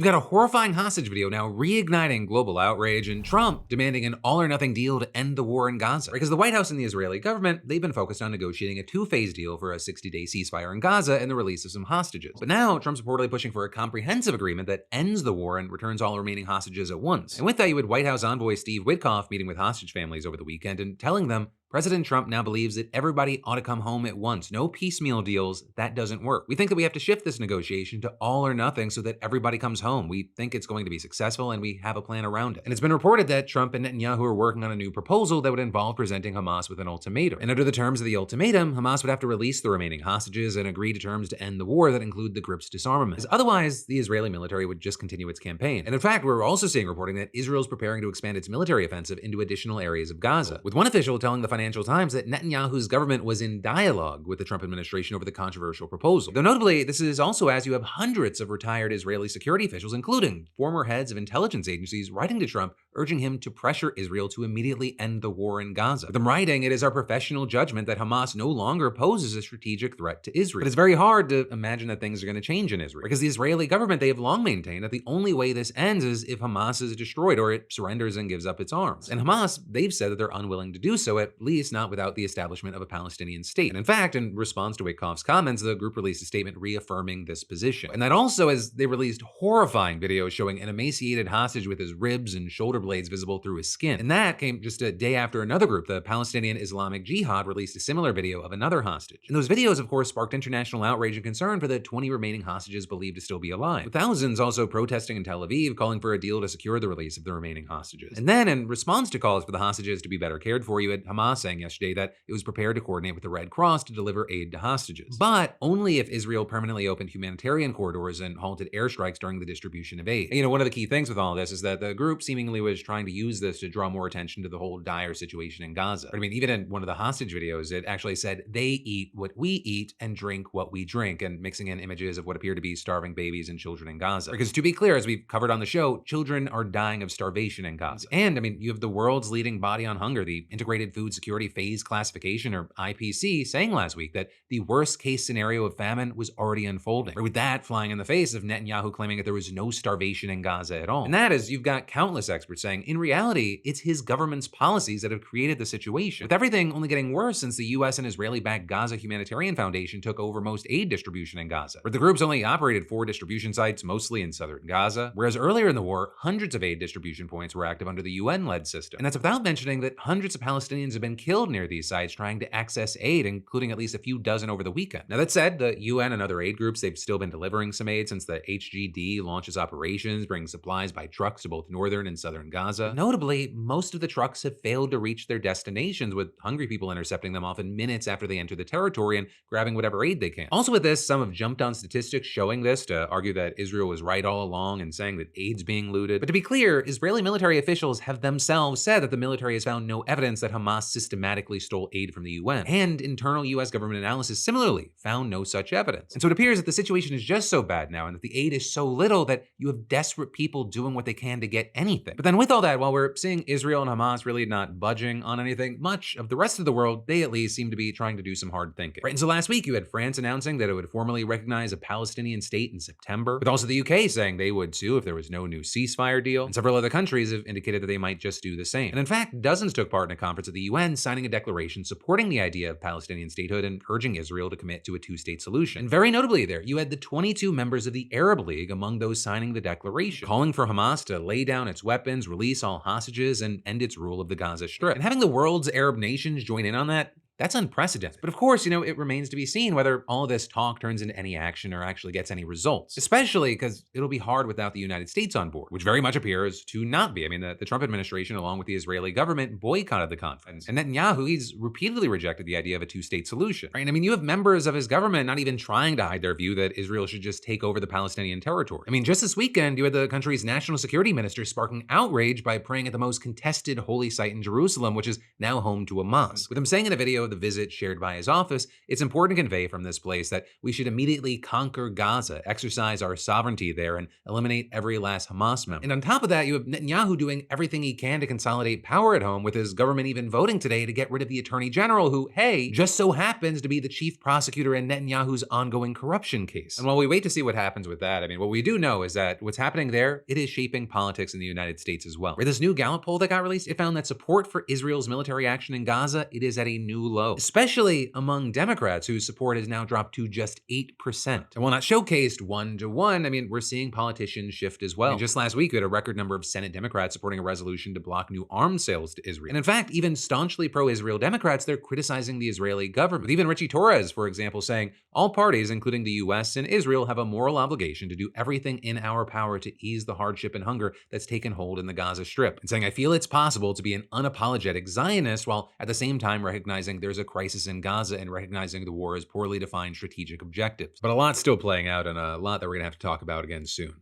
We've got a horrifying hostage video now reigniting global outrage and Trump demanding an all-or-nothing deal to end the war in Gaza. Because the White House and the Israeli government, they've been focused on negotiating a two-phase deal for a 60-day ceasefire in Gaza and the release of some hostages. But now, Trump's reportedly pushing for a comprehensive agreement that ends the war and returns all remaining hostages at once. And with that, you had White House envoy Steve Witkoff meeting with hostage families over the weekend and telling them President Trump now believes that everybody ought to come home at once. No piecemeal deals, that doesn't work. We think that we have to shift this negotiation to all or nothing so that everybody comes home. We think it's going to be successful and we have a plan around it. And it's been reported that Trump and Netanyahu are working on a new proposal that would involve presenting Hamas with an ultimatum. And under the terms of the ultimatum, Hamas would have to release the remaining hostages and agree to terms to end the war that include the group's disarmament. Because otherwise, the Israeli military would just continue its campaign. And in fact, we're also seeing reporting that Israel's preparing to expand its military offensive into additional areas of Gaza, with one official telling the Financial Times that Netanyahu's government was in dialogue with the Trump administration over the controversial proposal. Though notably, this is also as you have hundreds of retired Israeli security officials, including former heads of intelligence agencies, writing to Trump, urging him to pressure Israel to immediately end the war in Gaza. With them writing, it is our professional judgment that Hamas no longer poses a strategic threat to Israel. But it's very hard to imagine that things are going to change in Israel, because the Israeli government, they have long maintained that the only way this ends is if Hamas is destroyed or it surrenders and gives up its arms. And Hamas, they've said that they're unwilling to do so, at least not without the establishment of a Palestinian state. And in fact, in response to Witkoff's comments, the group released a statement reaffirming this position. And that also as they released horrifying videos showing an emaciated hostage with his ribs and shoulder blades visible through his skin. And that came just a day after another group, the Palestinian Islamic Jihad, released a similar video of another hostage. And those videos, of course, sparked international outrage and concern for the 20 remaining hostages believed to still be alive, with thousands also protesting in Tel Aviv, calling for a deal to secure the release of the remaining hostages. And then, in response to calls for the hostages to be better cared for, you had Hamas saying yesterday that it was prepared to coordinate with the Red Cross to deliver aid to hostages, but only if Israel permanently opened humanitarian corridors and halted airstrikes during the distribution of aid. And one of the key things with all of this is that the group seemingly was trying to use this to draw more attention to the whole dire situation in Gaza. But even in one of the hostage videos, it actually said, "They eat what we eat and drink what we drink," and mixing in images of what appear to be starving babies and children in Gaza. Because to be clear, as we've covered on the show, children are dying of starvation in Gaza. And you have the world's leading body on hunger, the Integrated Food Security Phase Classification, or IPC, saying last week that the worst case scenario of famine was already unfolding. With that flying in the face of Netanyahu claiming that there was no starvation in Gaza at all. And that is, you've got countless experts saying, in reality, it's his government's policies that have created the situation, with everything only getting worse since the US and Israeli-backed Gaza Humanitarian Foundation took over most aid distribution in Gaza, where the groups only operated 4 distribution sites, mostly in southern Gaza, whereas earlier in the war, hundreds of aid distribution points were active under the UN-led system. And that's without mentioning that hundreds of Palestinians have been killed near these sites trying to access aid, including at least a few dozen over the weekend. Now that said, the UN and other aid groups, they've still been delivering some aid since the HGD launches operations, bringing supplies by trucks to both northern and southern Gaza. Notably, most of the trucks have failed to reach their destinations, with hungry people intercepting them often minutes after they enter the territory and grabbing whatever aid they can. Also with this, some have jumped on statistics showing this to argue that Israel was right all along and saying that aid's being looted. But to be clear, Israeli military officials have themselves said that the military has found no evidence that Hamas systematically stole aid from the UN. And internal US government analysis similarly found no such evidence. And so it appears that the situation is just so bad now and that the aid is so little that you have desperate people doing what they can to get anything. But then with all that, while we're seeing Israel and Hamas really not budging on anything, much of the rest of the world, they at least seem to be trying to do some hard thinking. Right, and so last week you had France announcing that it would formally recognize a Palestinian state in September, with also the UK saying they would too if there was no new ceasefire deal, and several other countries have indicated that they might just do the same. And in fact, dozens took part in a conference at the UN signing a declaration supporting the idea of Palestinian statehood and urging Israel to commit to a two-state solution. And very notably there, you had the 22 members of the Arab League among those signing the declaration, calling for Hamas to lay down its weapons, release all hostages, and end its rule of the Gaza Strip. And having the world's Arab nations join in on that, that's unprecedented. But of course, it remains to be seen whether all of this talk turns into any action or actually gets any results, especially because it'll be hard without the United States on board, which very much appears to not be. The Trump administration, along with the Israeli government, boycotted the conference. And Netanyahu, he's repeatedly rejected the idea of a two-state solution. Right? You have members of his government not even trying to hide their view that Israel should just take over the Palestinian territory. Just this weekend, you had the country's national security minister sparking outrage by praying at the most contested holy site in Jerusalem, which is now home to a mosque, with him saying in a video the visit shared by his office, it's important to convey from this place that we should immediately conquer Gaza, exercise our sovereignty there, and eliminate every last Hamas member. And on top of that, you have Netanyahu doing everything he can to consolidate power at home, with his government even voting today to get rid of the attorney general who, hey, just so happens to be the chief prosecutor in Netanyahu's ongoing corruption case. And while we wait to see what happens with that, I mean, what we do know is that what's happening there, it is shaping politics in the United States as well. Where this new Gallup poll that got released, it found that support for Israel's military action in Gaza, it is at a new low, especially among Democrats, whose support has now dropped to just 8%. And while not showcased 1-to-1, I mean, we're seeing politicians shift as well. And just last week, we had a record number of Senate Democrats supporting a resolution to block new arms sales to Israel. And in fact, even staunchly pro-Israel Democrats, they're criticizing the Israeli government. With even Richie Torres, for example, saying, all parties, including the US and Israel, have a moral obligation to do everything in our power to ease the hardship and hunger that's taken hold in the Gaza Strip. And saying, I feel it's possible to be an unapologetic Zionist while at the same time recognizing there's a crisis in Gaza and recognizing the war has poorly defined strategic objectives. But a lot's still playing out, and a lot that we're gonna have to talk about again soon.